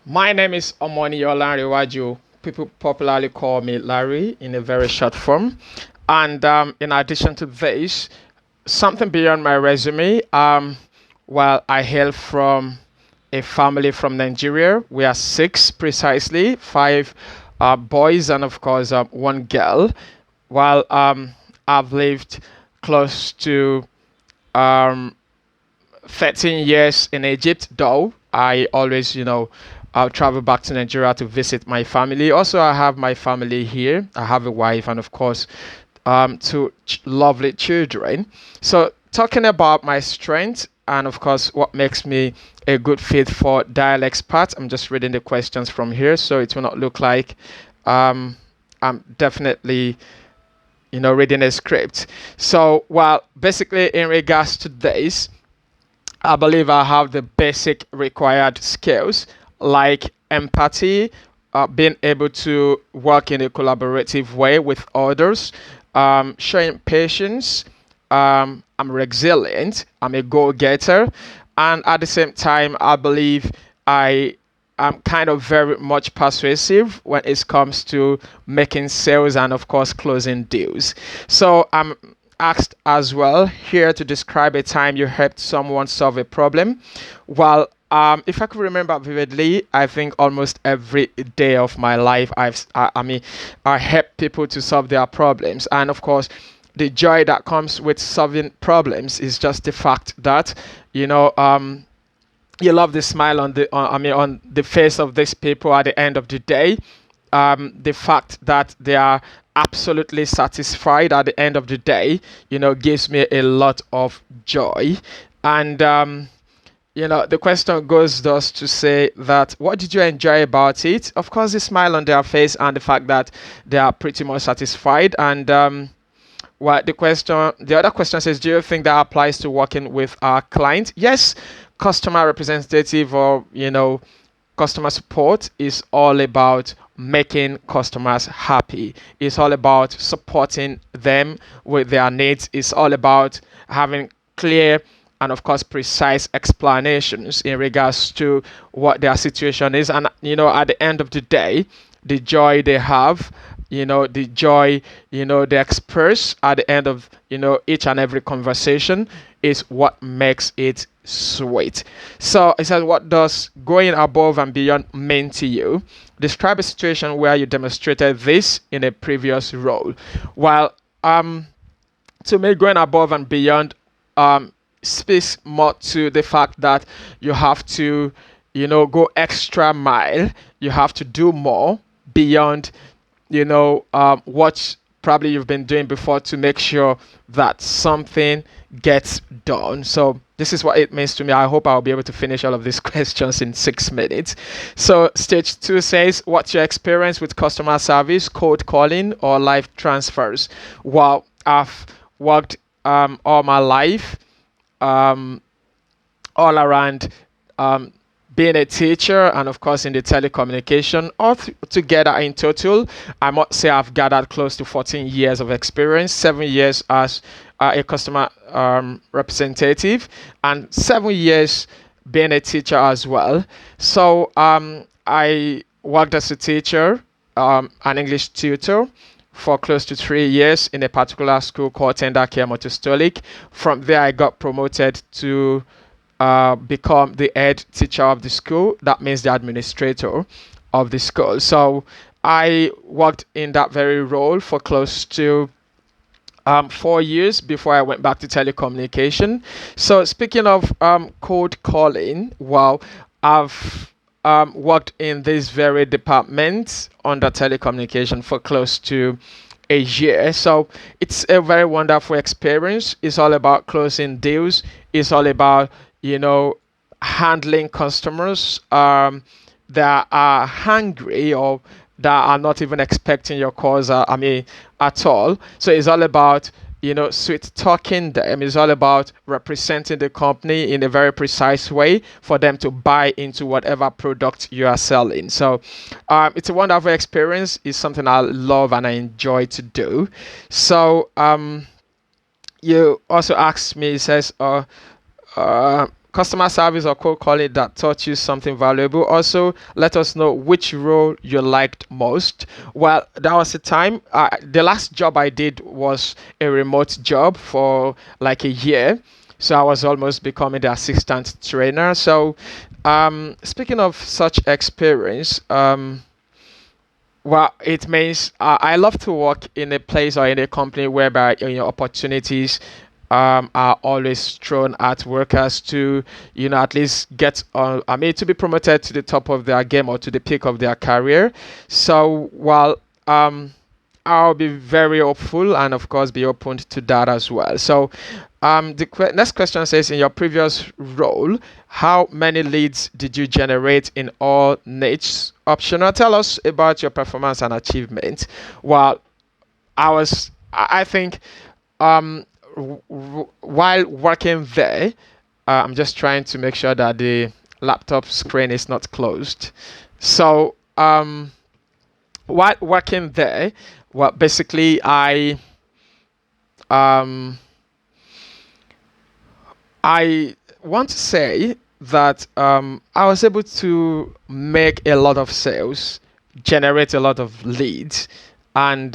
My name is Omoni Olanrewaju. People popularly call me Larry in a very short form. And in addition to this, something beyond my resume, well, I hail from a family from Nigeria. We are six precisely, five boys, and of course, one girl. While I've lived close to um, 13 years in Egypt, though I always, I'll travel back to Nigeria to visit my family. Also, I have my family here. I have a wife and, of course, two lovely children. So, talking about my strength and, of course, what makes me a good fit for dialects part, I'm just reading the questions from here, so it will not look like um, I'm definitely reading a script. So, well, basically, in regards to this, I believe I have the basic required skills like empathy, being able to work in a collaborative way with others, showing patience. I'm resilient. I'm a go-getter, and at the same time, I believe I am kind of very much persuasive when it comes to making sales and, of course, closing deals. So I'm asked as well here to describe a time you helped someone solve a problem. Well, if I could remember vividly, I think almost every day of my life, I help people to solve their problems, and of course, the joy that comes with solving problems is just the fact that you know you love the smile on the face of these people at the end of the day. The fact that they are absolutely satisfied at the end of the day, gives me a lot of joy. And the question goes thus to say that what did you enjoy about it? Of course, the smile on their face and the fact that they are pretty much satisfied. And the other question says, do you think that applies to working with our client? Yes, customer representative or customer support is all about making customers happy. It's all about supporting them with their needs. It's all about having clear and of course precise explanations in regards to what their situation is, and at the end of the day, the joy they have, the joy they express at the end of each and every conversation is what makes it sweet. So it says, what does going above and beyond mean to you? Describe a situation where you demonstrated this in a previous role. While to me, going above and beyond speaks more to the fact that you have to, go extra mile. You have to do more beyond, what probably you've been doing before to make sure that something gets done. So this is what it means to me. I hope I'll be able to finish all of these questions in 6 minutes. So stage two says, what's your experience with customer service, cold calling, or live transfers? Well, I've worked all my life um, all around um, being a teacher and of course in the telecommunication together in total. I must say I've gathered close to 14 years of experience, 7 years as a customer representative, and 7 years being a teacher as well. So I worked as a teacher, an English tutor, for close to 3 years in a particular school called Tendake Motostolik. From there, I got promoted to become the head teacher of the school. That means the administrator of the school. So I worked in that very role for close to 4 years before I went back to telecommunication. So speaking of cold calling, wow, I've worked in this very department under telecommunication for close to a year. So it's a very wonderful experience. It's all about closing deals. It's all about handling customers that are hungry or that are not even expecting your calls. At all. So it's all about sweet talking them. It's all about representing the company in a very precise way for them to buy into whatever product you are selling. So it's a wonderful experience. It's something I love and I enjoy to do. So you also asked me, it says, customer service or cold calling that taught you something valuable. Also, let us know which role you liked most. Well, that was the time. The last job I did was a remote job for like a year. So I was almost becoming the assistant trainer. So, speaking of such experience, well, it means I love to work in a place or in a company whereby opportunities are always thrown at workers to at least get to be promoted to the top of their game or to the peak of their career. So while I'll be very hopeful and of course be open to that as well. So the next question says, in your previous role, how many leads did you generate in all niches? Optional. Tell us about your performance and achievement. Well, I think, while working there, I'm just trying to make sure that the laptop screen is not closed. So, while working there, well, basically, um, I want to say that I was able to make a lot of sales, generate a lot of leads, and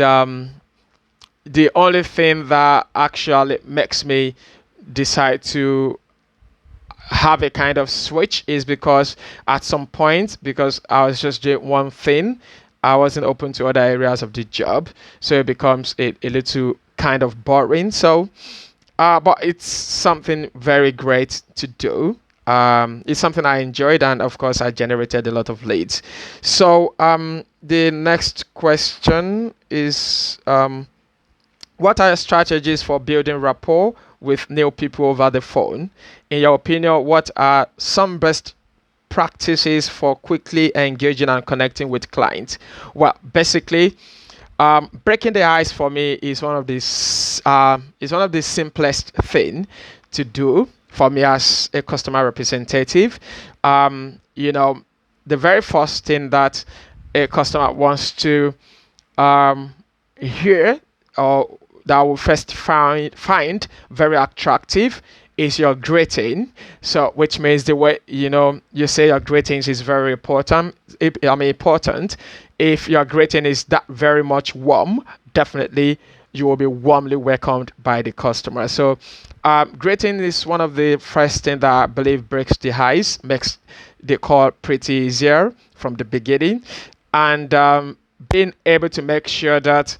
the only thing that actually makes me decide to have a kind of switch is because at some point, because I was just doing one thing, I wasn't open to other areas of the job, so it becomes a little kind of boring. So but it's something very great to do. It's something I enjoyed, and of course, I generated a lot of leads. So the next question is, what are your strategies for building rapport with new people over the phone? In your opinion, what are some best practices for quickly engaging and connecting with clients? Well, basically, breaking the ice for me is one of the simplest thing to do for me as a customer representative. The very first thing that a customer wants to hear, or that will first find very attractive, is your greeting. So, which means the way you say your greetings is very important. Important. If your greeting is that very much warm, definitely you will be warmly welcomed by the customer. So, greeting is one of the first thing that I believe breaks the ice, makes the call pretty easier from the beginning, and being able to make sure that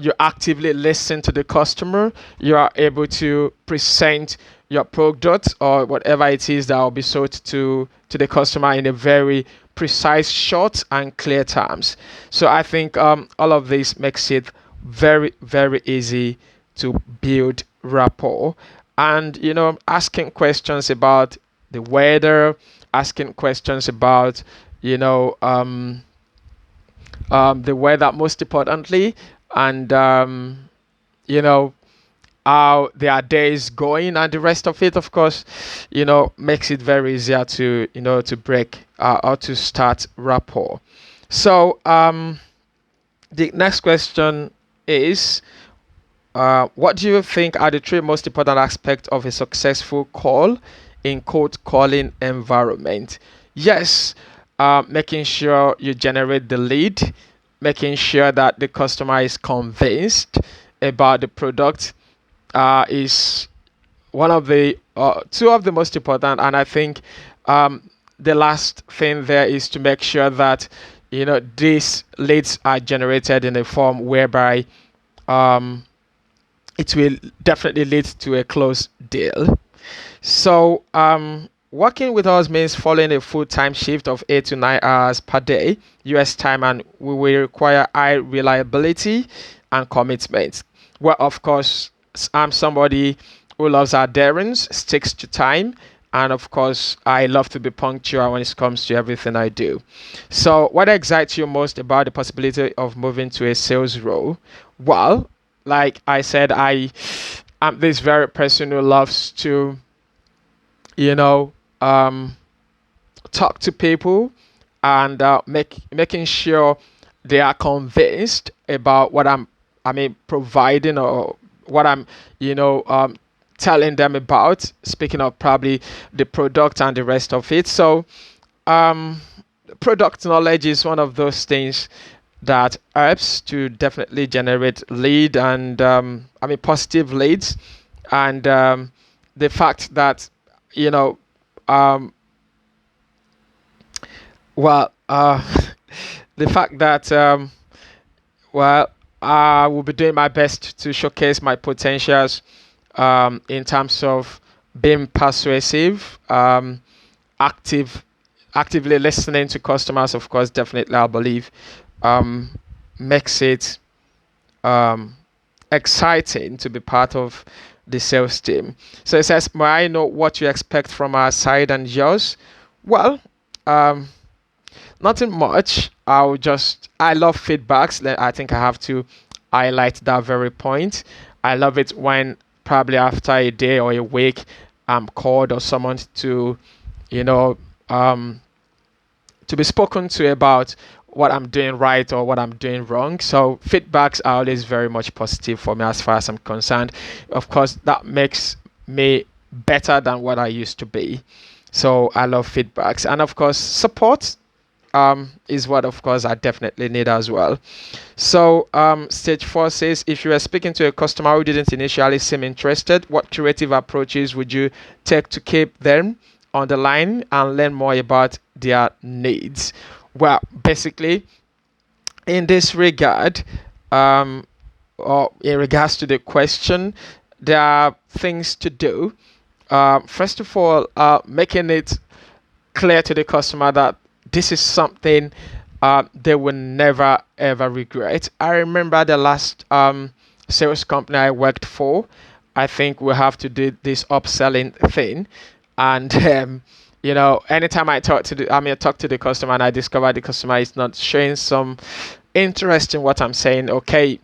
you actively listen to the customer. You are able to present your product or whatever it is that will be sold to the customer in a very precise, short, and clear terms. So I think all of this makes it very, very easy to build rapport. And asking questions about the weather, asking questions about you know the weather most importantly, and you know how their day is going, and the rest of it, of course, makes it very easier to to break or to start rapport. So the next question is, what do you think are the three most important aspects of a successful call in cold calling environment? Yes, making sure you generate the lead, making sure that the customer is convinced about the product is one of the two of the most important. And I think the last thing there is to make sure that these leads are generated in a form whereby um, it will definitely lead to a close deal. So, working with us means following a full time shift of 8 to 9 hours per day, US time, and we will require high reliability and commitment. Well, of course, I'm somebody who loves adherence, sticks to time, and of course, I love to be punctual when it comes to everything I do. So, what excites you most about the possibility of moving to a sales role? Well, like I said, I am this very person who loves to, you know, um, talk to people and making sure they are convinced about what I mean, providing, or what I'm, you know, telling them about. Speaking of probably the product and the rest of it. So um, product knowledge is one of those things that helps to definitely generate lead and positive leads, and the fact that you know um, well the fact that well I will be doing my best to showcase my potentials in terms of being persuasive, active actively listening to customers, of course, definitely I believe um, makes it um, exciting to be part of the sales team. So it says, may I know what you expect from our side and yours? Well, um, nothing much. I love feedbacks. I think I have to highlight that very point. I love it when probably after a day or a week, I'm called or someone to, you know, um, to be spoken to about what I'm doing right or what I'm doing wrong. So feedbacks are always very much positive for me as far as I'm concerned. Of course, that makes me better than what I used to be. So I love feedbacks, and of course, support is what, of course, I definitely need as well. So, stage four says, if you are speaking to a customer who didn't initially seem interested, what creative approaches would you take to keep them on the line and learn more about their needs? Well, basically, in this regard, um, or in regards to the question, there are things to do. First of all, making it clear to the customer that this is something they will never ever regret. I remember the last sales company I worked for. I think we have to do this upselling thing, and anytime I talk to the customer and I discover the customer is not showing some interest in what I'm saying. Okay,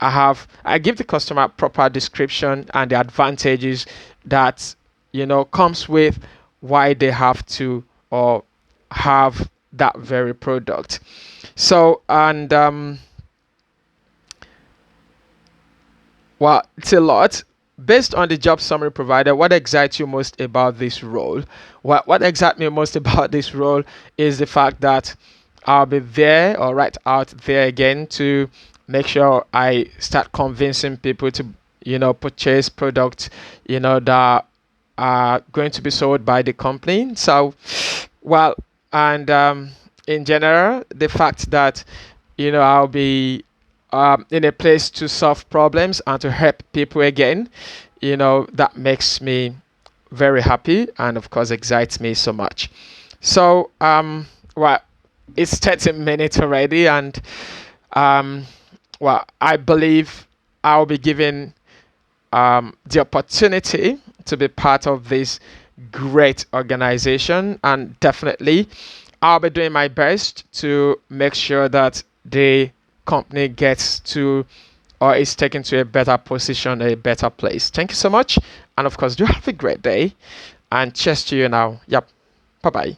I give the customer proper description and the advantages that comes with why they have to or have that very product. So, and well, it's a lot. Based on the job summary provided, what excites you most about this role? What excites me most about this role is the fact that I'll be there or right out there again to make sure I start convincing people to, purchase products, that are going to be sold by the company. So, well, and in general, the fact that, I'll be in a place to solve problems and to help people again, that makes me very happy and, of course, excites me so much. So, well, it's 30 minutes already, and I believe I'll be given the opportunity to be part of this great organization, and definitely I'll be doing my best to make sure that the company gets to or is taken to a better position, a better place. Thank you so much, and of course, do have a great day, and cheers to you now. Yep, bye bye.